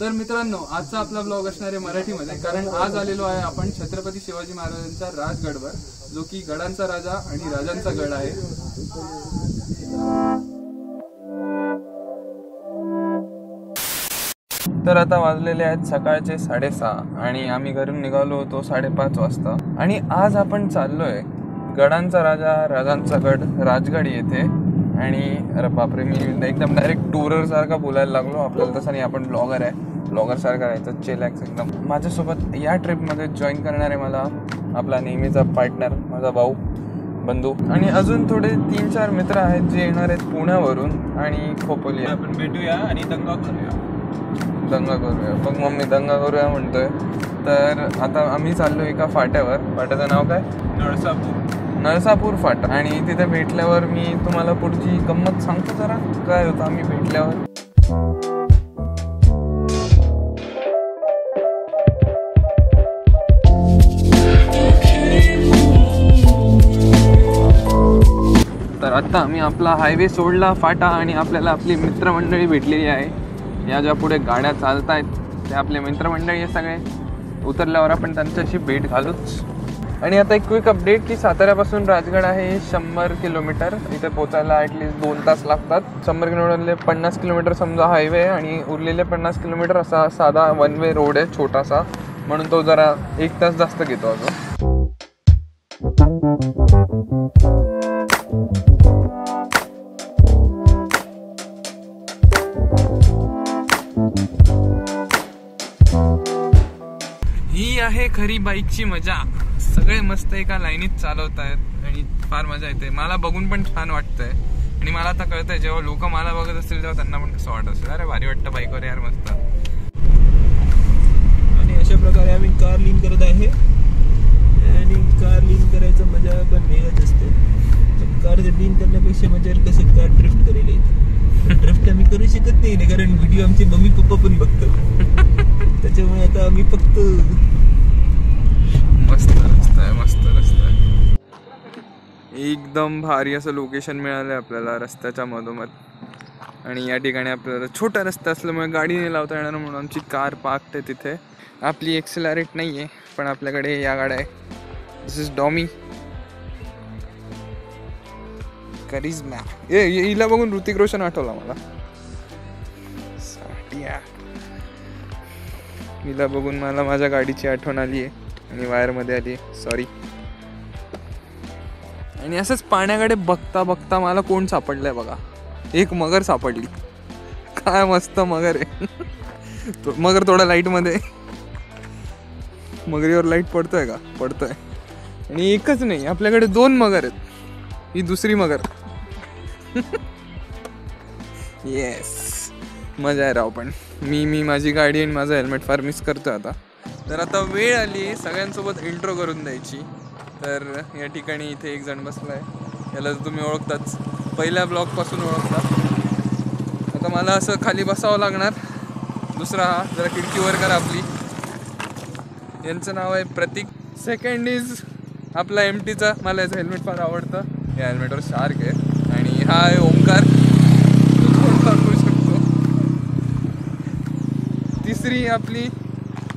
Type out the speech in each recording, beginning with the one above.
तर मित्रांनो, आजचा आपला ब्लॉग असणार आहे मराठीमध्ये, कारण आज आलेलो आहे आपण छत्रपती शिवाजी महाराजांच्या राजगडवर, जो की गडांचा राजा आणि राजांचा गड आहे। तर आता वाजलेले आहेत सकाळचे 6:30 आणि आम्ही घरून निघालो होतो 5:30 वाजता आणि आज आपण चाललोय गडांचा राजा राजांचा गड राजगड येथे। आणि अरे बापरे, मी एकदम डायरेक्ट टूरर सारखा बोलायला लागलो। आपल्याला तसं नाही, आपण ब्लॉगर आहे, ब्लॉगर सारखा राहायचं, चिलॅक्स एकदम। माझ्यासोबत या ट्रिपमध्ये जॉईन करणार आहे मला आपला नेहमीचा पार्टनर, माझा भाऊ बंधू, आणि अजून थोडे 3-4 मित्र आहेत जे येणार आहेत पुण्यावरून आणि खोपोली। आपण भेटूया आणि दंगा करूया। बघ मम्मी, दंगा करूया म्हणतोय। तर आता आम्ही चाललो एका फाट्यावर, फाट्याचं नाव काय? नळसापूर फाटा। आणि तिथे भेटल्यावर मी तुम्हाला पुढची गंमत सांगतो जरा काय होतं आम्ही भेटल्यावर। तर आता आम्ही आपला हायवे सोडला फाटा आणि आपल्याला आपली मित्रमंडळी भेटलेली आहे। या ज्या पुढे गाड्या चालत आहेत ते आपले मित्रमंडळी आहे सगळे। उतरल्यावर आपण त्यांच्याशी भेट घालूच। आणि आता एक क्विक अपडेट की साताऱ्यापासून राजगड आहे 100 किलोमीटर। इथे पोचायला ॲटलिस्ट 2 तास लागतात। 100 किलोमीटरले 50 किलोमीटर समजा हायवे आणि उरलेले 50 किलोमीटर असा साधा वन वे रोड आहे छोटासा, म्हणून तो जरा 1 तास जास्त घेतो अजून। ही आहे खरी बाईकची मजा। सगळे मस्त एका लाईनीत चालवत आहेत आणि फार मजा येते। मला बघून पण छान वाटतंय आणि मला आता कळतंय जेव्हा लोक मला बघत असतील तेव्हा त्यांना पण कसं वाटत असेल, अरे भारी वाटतं बाईकवर यार, मस्त। आणि अशा प्रकारे आम्ही कार लीन करत आहे आणि कार लीन करायचं मजा पण वेगळच असते। कार लीन करण्यापेक्षा मजा कसं कार ड्रिफ्ट करेल। ड्रिफ्ट आम्ही करू शकत नाही कारण व्हिडिओ आमचे मम्मी पप्पा पण बघतात, त्याच्यामुळे आता आम्ही फक्त मस्त रस्ता आहे, मस्त रस्ता आहे, एकदम भारी असं लोकेशन मिळालंय आपल्याला रस्त्याच्या मधोमध। आणि या ठिकाणी आपल्याला छोटा रस्ता असल्यामुळे गाडी नाही लावता येणार, म्हणून आमची कार पार्क्ड आहे तिथे। आपली एक्सेलरेट नाही आहे पण आपल्याकडे या गाड्या आहे। दिस इज डॉमी करिश्मा। हिला बघून ऋतिक रोशन आठवला मला, हिला बघून मला माझ्या गाडीची आठवण आली आहे आणि वायरमध्ये आली आहे, सॉरी। आणि असंच पाण्याकडे बघता बघता मला कोण सापडलंय बघा, एक मगर सापडली। काय मस्त मगर आहे। मगर थोडा लाईट मध्ये, मगरीवर लाईट पडतोय का? पडतोय। आणि एकच नाही, आपल्याकडे 2 मगर आहेत, ही दुसरी मगर। येस, मजा आहे राव। पण मी माझी गाडी आणि माझं हेल्मेट फार मिस करतोय आता। तर आता वेळ आली सगळ्यांसोबत इंट्रो करून द्यायची। तर या ठिकाणी इथे एक जण बसलाय, याला तुम्ही ओळखताच, पहिल्या ब्लॉगपासून ओळखता। आता मला असं खाली बसावं लागणार। दुसरा हा, जरा खिडकीवर करा आपली। यांचं नाव आहे प्रतीक। सेकंड इज आपला MTचा, मला याचं हेल्मेट फार आवडतं, या हेल्मेटवर शार्क आहे। आणि हा आहे ओमकार, करू शकतो। तिसरी आपली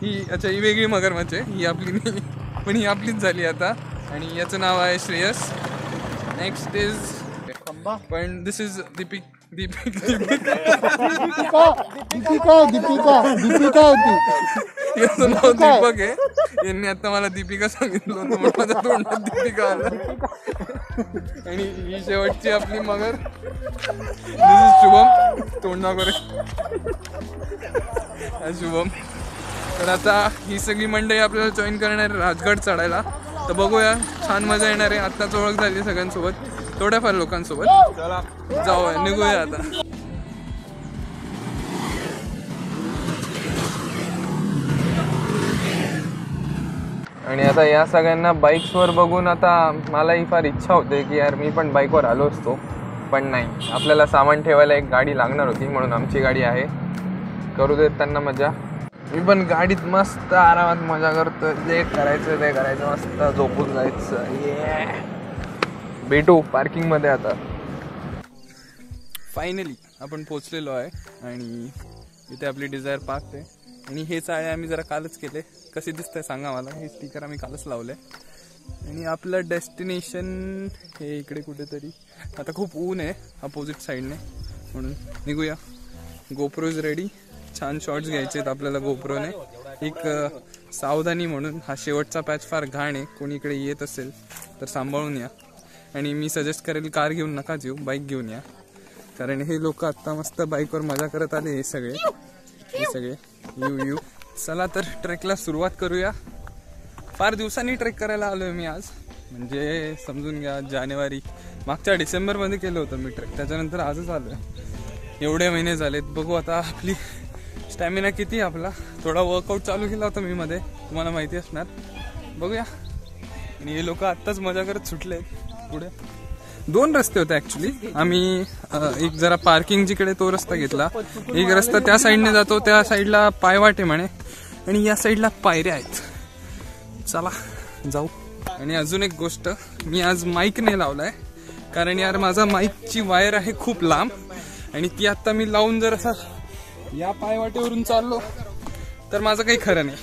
ही, अच्छा ही वेगळी मगरमच्छ आहे, ही आपली नाही पण ही आपलीच झाली आता। आणि याचं नाव आहे श्रेयस। नेक्स्ट इज, पण दिस इज दीपिका याचं नाव दीपक आहे। यांनी आता मला दीपिका सांगितलं होतं म्हणून माझ्या तोंडात दीपिका आलं। आणि ही शेवटची आपली मगर, दिस इज शुभम, तोंड ना करे, शुभम। तर आता ही सगळी मंडळी आपल्याला जॉईन करणार राजगड चढायला। तर बघूया, छान मजा येणार आहे। आत्ताच ओळख झाली सगळ्यांसोबत, थोड्याफार लोकांसोबत। जाऊ, निघूया आता। आणि आता या सगळ्यांना बाईक्सवर बघून आता मलाही फार इच्छा होते की यार मी पण बाईकवर आलो असतो, पण नाही, आपल्याला सामान ठेवायला एक गाडी लागणार होती, म्हणून आमची गाडी आहे। करू देत त्यांना मजा। मी पण गाडीत मस्त आरामात मजा करतो, जे करायचं ते करायचं, मस्त झोपून जायचं। भेटू पार्किंगमध्ये आता। फायनली आपण पोचलेलो आहे आणि इथे आपली डिझायर पार्क आहे आणि हे चाळे आम्ही जरा कालच केले. कसे दिसतंय सांगा मला. हे स्टिकर आम्ही कालच लावले आणि आपलं डेस्टिनेशन हे इकडे कुठेतरी. आता खूप ऊन आहे अपोजिट साईडने म्हणून निघूया. GoPro is ready. छान शॉट्स घ्यायचे आहेत आपल्याला गोप्रोने. एक सावधानी म्हणून हा शेवटचा पॅच फार घाण आहे. कोणी इकडे येत असेल तर सांभाळून या. आणि मी सजेस्ट करेल कार घेऊन नका येऊ, बाईक घेऊन या. कारण हे लोक आत्ता मस्त बाईकवर मजा करत आले. हे सगळे यू चला तर ट्रेकला सुरुवात करूया. फार दिवसांनी ट्रेक करायला आलोय मी आज. म्हणजे समजून घ्या जानेवारी मागच्या डिसेंबरमध्ये केलं होतं मी ट्रेक. त्याच्यानंतर आजच आलोय. एवढे महिने झालेत. बघू आता आपली स्टॅमिना किती. आपला थोडा वर्कआउट चालू केला होता मी मध्ये, तुम्हाला माहिती असणार. बघूया. आणि हे लोक आत्ताच मजा करत सुटले. पुढे 2 रस्ते होते ऍक्च्युली. आम्ही एक जरा पार्किंग जिकडे तो रस्ता घेतला. एक रस्ता त्या साईडने जातो, त्या साईडला पायवाटे म्हणे आणि या साईडला पायऱ्या आहेत. चला जाऊ. आणि अजून एक गोष्ट, मी आज माईक नाही लावलाय कारण यार माझा माईकची वायर आहे खूप लांब आणि ती आता मी लावून जर असा या पायवाटेवरून चाललो तर माझं काही खरं नाही.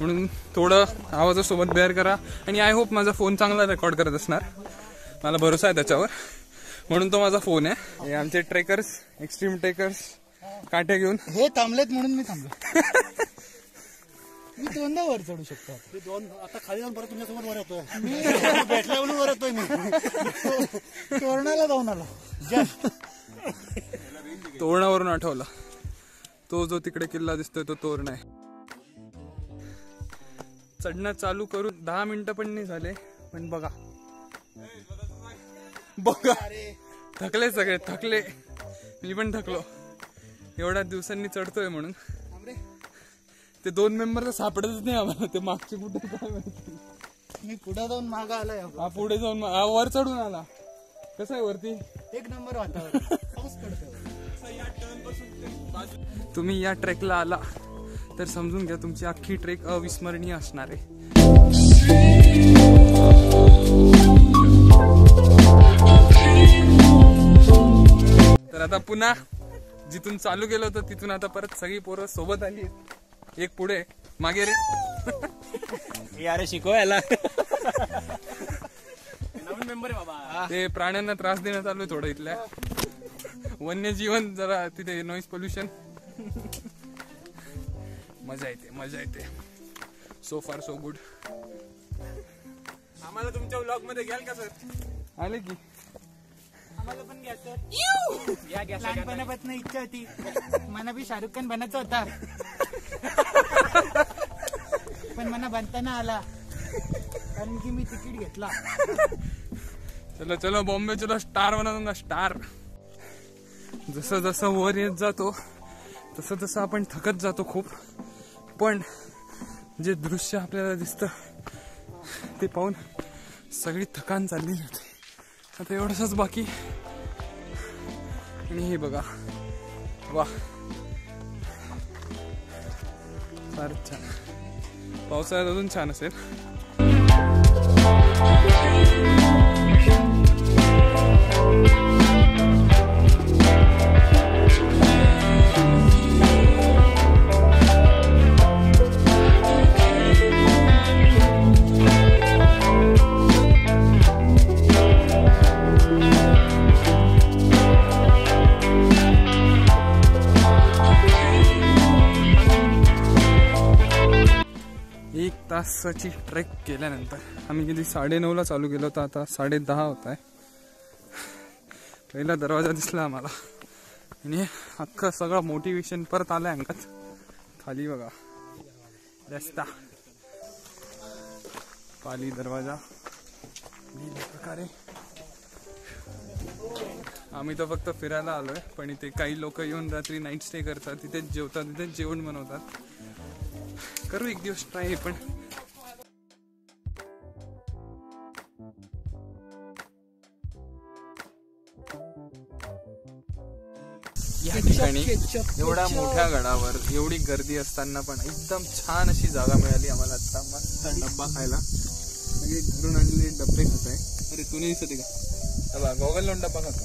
म्हणून थोडं आवाजासोबत बेअर करा. आणि आय होप माझा फोन चांगला रेकॉर्ड करत असणार. मला भरोसा आहे त्याच्यावर, म्हणून तो माझा फोन आहे. हे आमचे ट्रेकर्स, एक्स्ट्रीम ट्रेकर्स काठे घेऊन हे थांबलेत म्हणून मी थांबलो. मी 2दा वर चढू शकतो. आता खाली जाऊन परत तुमच्यासमोर वर येतोय. मी भेटल्यावर वर येतोय. मी तोरणाला जाऊन आलो. तोरणावरून आठवला, तो जो तिकडे किल्ला दिसतोय तो तोरण आहे. चढणं चालू करून 10 मिनिटं पण नाही झाले. पण बघा थकले सगळे, थकले. मी पण थकलो. एवढ्या दिवसांनी चढतोय म्हणून. ते 2 मेंबर तर सापडतच नाही आम्हाला. ते मागचे कुठे काय माहिती. मी पुढे जाऊन मागा आलाय. हा पुढे जाऊन वर चढून आला. कसं आहे वरती? 1 नंबर वातावरण. पाऊस पडतोय. तुम्ही या ट्रेकला आला तर समजून घ्या तुमची अख्खी ट्रेक अविस्मरणीय असणार आहे. तर आता पुन्हा जिथून चालू केलं होतं तिथून आता परत सगळी पोरं सोबत आली. एक पुढे मागे रे. यार शिकवायला नवीन मेंबर आहे बाबा. ते प्राण्यांना त्रास देण्यात आलोय थोडं. इथल्या वन्यजीवन जरा तिथे नॉइज पोल्युशन. मजा येते. सो फार सो गुड. आम्हाला तुमच्या व्लॉग मध्ये घ्याल का सर? आले की आम्हाला पण घ्यायचं. लहानपणापासून इच्छा होती. मला बी शाहरुख खान बनायचा होता पण मला बनताना आला कारण की मी तिकीट घेतला. चलो बॉम्बे चलो स्टार बना दूंगा स्टार. जसं जसं वर येत जातो तसं तसं आपण थकत जातो खूप. पण जे दृश्य आपल्याला दिसतं ते पाहून सगळी थकान चाललेली होती. आता एवढंच बाकी. आणि हे बघा, वा फारच छान. पावसाळ्यात अजून छान असेल. तासाची ट्रेक केल्यानंतर आम्ही किती 9:30ला चालू केलं होतं. आता 10:30 होत आहे. पहिला दरवाजा दिसला आम्हाला आणि अख्खं सगळं मोटिवेशन परत आलंय अंगात. खाली बघा रस्ता, पाली दरवाजा. प्रकारे आम्ही तर फक्त फिरायला आलोय. पण इथे काही लोक येऊन रात्री नाईट स्टे करतात. तिथेच जेवतात, तिथेच जेवण बनवतात. करू एक दिवस ट्राय. पण या ठिकाणी एवढ्या मोठ्या गडावर एवढी गर्दी असताना पण एकदम छान अशी जागा मिळाली आम्हाला. आता मस्त डब्बा खायला. सगळे घरून आणलेले डब्बे खात आहे. अरे तू नाही दिसते का? गॉगल लावून डब्बा खातो.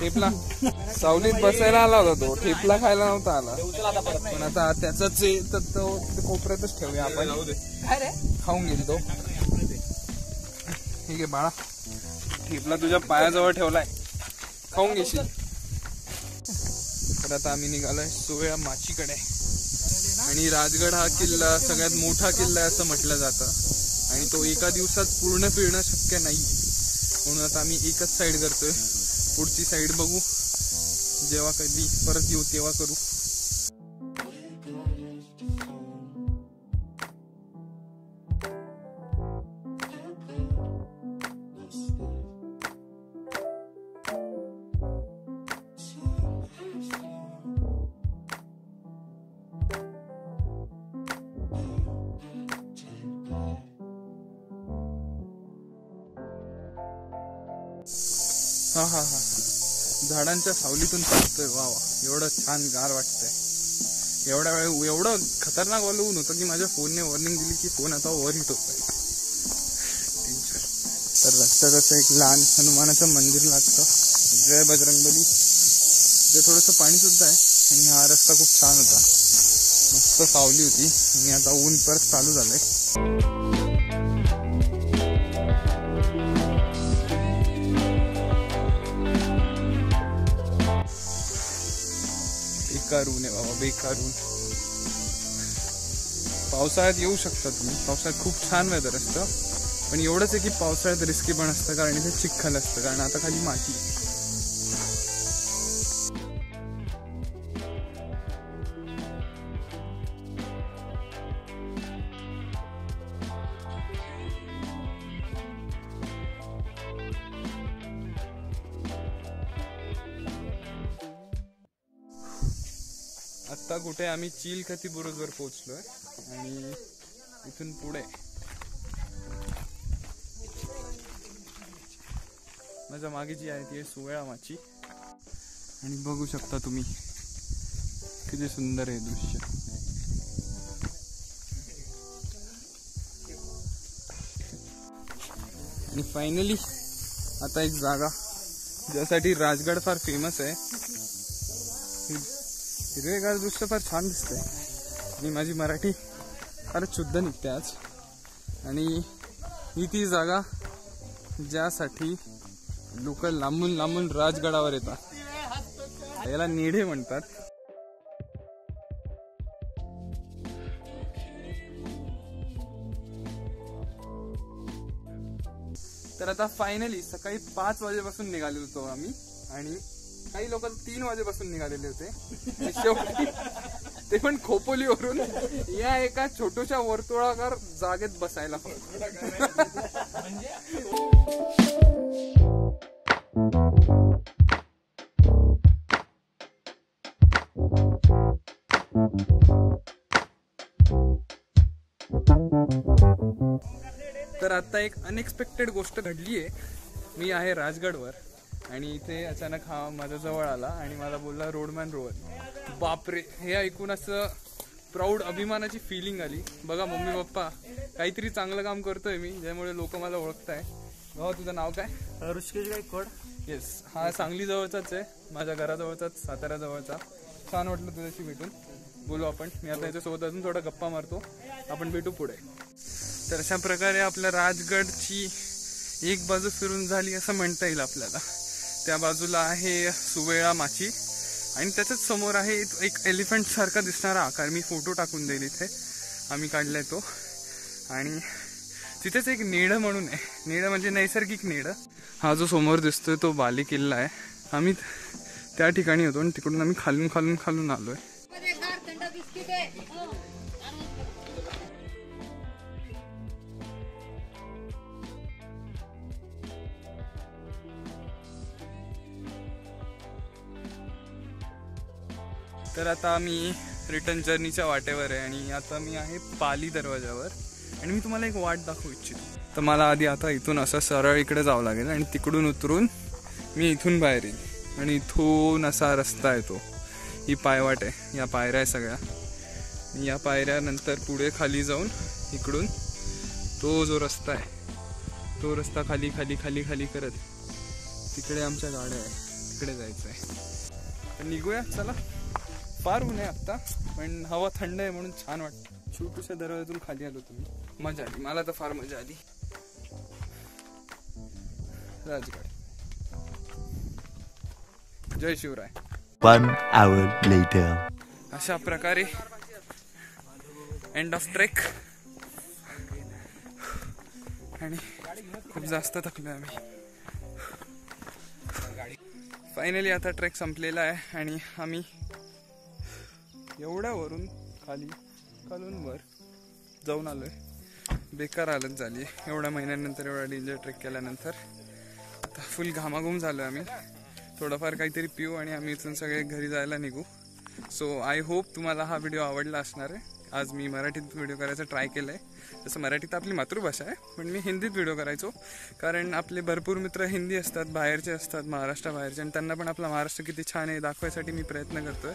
ठेपला सावलीत बसायला आला होता तो, ठेपला खायला नव्हता आला. पण आता त्याचाच तो कोपऱ्यातच ठेवूया आपण, खाऊन घेईल तो. ठीक आहे बाळा, ठेपला तुझ्या पायाजवळ ठेवलाय, खाऊन घेशील. तर आता आम्ही निघालोय सुवेळा माचीकडे. आणि राजगड हा किल्ला सगळ्यात मोठा किल्ला आहे असं म्हटलं जातं, आणि तो एका दिवसात पूर्ण फिरणं शक्य नाही. म्हणून आता आम्ही एकच साईड करतोय, पुढची साईड बघू जेव्हा कधी परत येऊ तेव्हा करू. हा हा हा, झाडांच्या सावलीतून चालतोय. वा वा, एवढं छान गार वाटतंय. एवढ्या वेळ एवढं खतरनाक वालं ऊन होतं की माझ्या फोनने वॉर्निंग दिली की फोन आता ओव्हर हिट होतोय. टेन्शन. तर रस्त्यात एक लहान हनुमानाचं मंदिर लागतं, जय बजरंगबली. ते थोडंसं पाणी सुद्धा आहे. आणि हा रस्ता खूप छान होता, मस्त सावली होती. आणि आता ऊन परत चालू झालंय. बेकार ऊन आहे बाबा, बेकार ऊन. पावसाळ्यात येऊ शकता तुम्ही, पावसाळ्यात खूप छान वेदर असतं. पण एवढंच आहे की पावसाळ्यात रिस्की पण असतं, कारण इथे चिखल असतं, कारण आता खाली माती. आता कुठे आम्ही चिलखती बुरुजवर पोहोचलोय. आणि इथून पुढे माझ्या मागे जी आहे ती आहे सुवेळा माची. आणि बघू शकता तुम्ही किती सुंदर आहे दृश्य. आणि फायनली आता एक जागा ज्यासाठी राजगड फार फेमस आहे. हिरवेगार दृश्य फार छान दिसतंय. आणि माझी मराठी फारच शुद्ध निघते आज. आणि ही ती जागा ज्यासाठी लोक लांबून लांबून राजगडावर येतात. याला नेढे म्हणतात. तर आता फायनली सकाळी 5 वाजेपासून निघालेलो होतो आम्ही. आणि काही लोक 3 वाजेपासून निघालेले होते. शेवटी ते पण खोपोलीवरून या एका छोट्याशा वर्तुळाकार जागेत बसायला. तर आता एक अनएक्सपेक्टेड गोष्ट घडली आहे. मी आहे राजगडवर आणि इथे अचानक हा माझ्या जवळ आला आणि मला बोलला रोडमॅन रोहन. बापरे, हे ऐकून असं प्राऊड अभिमानाची फिलिंग आली. बघा मम्मी पप्पा, काहीतरी चांगलं काम करतोय मी, ज्यामुळे लोक मला ओळखताय. भाऊ तुझं नाव काय? ऋषिकेश गायकवाड. येस, हा सांगली जवळचाच आहे, माझ्या घराजवळचाच, सातारा जवळचा. छान वाटलं तुझ्याशी भेटून. बोलू आपण. मी आता याच्यासोबत अजून थोडा गप्पा मारतो, आपण भेटू पुढे. तर अशा प्रकारे आपल्या राजगडची एक बाजू फिरून झाली असं म्हणता येईल आपल्याला. त्या बाजूला आहे सुवेळा माची आणि त्याच्याच समोर आहे एक एलिफंट सारखा दिसणारा आकार. मी फोटो टाकून देईल इथे, आम्ही काढलाय तो. आणि तिथेच एक नेडं म्हणून आहे. नेडं म्हणजे नैसर्गिक नेडं. हा जो समोर दिसतोय तो बाली किल्ला आहे. आम्ही त्या ठिकाणी होतो आणि तिकडून आम्ही खालून आलोय. तर आता आम्ही रिटर्न जर्नीच्या वाटेवर आहे आणि आता मी आहे पाली दरवाजावर. आणि मी तुम्हाला एक वाट दाखवू इच्छितो. तर मला आधी आता इथून असं सरळ इकडे जावं लागेल आणि तिकडून उतरून मी इथून बाहेर येईल. आणि इथून असा रस्ता आहे तो, ही पायवाट आहे, या पायऱ्या आहे सगळ्या. या पायऱ्यानंतर पुढे खाली जाऊन इकडून तो जो रस्ता आहे तो रस्ता खाली खाली खाली खाली करत तिकडे आमच्या गाड्या आहे. तिकडे जायचं आहे. तर निघूया चला. फार ऊन आहे आत्ता, पण हवा थंड आहे म्हणून छान वाटतं. छोटूशा दरवाजातून खाली आलो तुम्ही, मजा आली. मला तर फार मजा आली. राजगड. जय शिवराय. 1 hour later. अशा प्रकारे एंड ऑफ ट्रेक. आणि खूप जास्त थकलो आम्ही. फायनली आता ट्रेक संपलेला आहे आणि आम्ही एवढ्या वरून खालून वर जाऊन आलोय. बेकार हालत झाली एवढ्या महिन्यानंतर, एवढा डेंजर ट्रेक केल्यानंतर. आता फुल घामाघूम झालो आम्ही. थोडंफार काहीतरी पिऊ आणि आम्ही इथून सगळे घरी जायला निघू. सो आय होप तुम्हाला हा व्हिडिओ आवडला असणार आहे. आज मी मराठीत व्हिडिओ करायचा ट्राय केलं आहे. जसं मराठीत आपली मातृभाषा आहे, पण मी हिंदीत व्हिडिओ करायचो, कारण आपले भरपूर मित्र हिंदी असतात, बाहेरचे असतात, महाराष्ट्राबाहेरचे, आणि त्यांना पण आपला महाराष्ट्र किती छान आहे दाखवायसाठी मी प्रयत्न करतोय.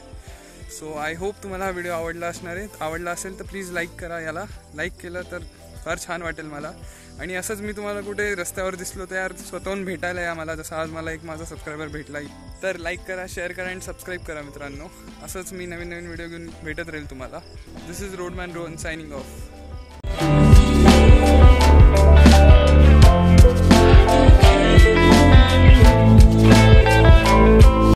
सो आय होप तुम्हाला हा व्हिडिओ आवडला असणार आहे. आवडला असेल तर प्लीज लाईक करा. याला लाईक केलं तर फार छान वाटेल मला. आणि असंच मी तुम्हाला कुठे रस्त्यावर दिसलो तर यार स्वतःहून भेटायला या मला, जसं आज मला एक माझा सबस्क्रायबर भेटला. तर लाईक करा, शेअर करा आणि सबस्क्राईब करा मित्रांनो. असंच मी नवीन व्हिडिओ घेऊन भेटत राहील तुम्हाला. दिस इज रोडमॅन रोहन सायनिंग ऑफ.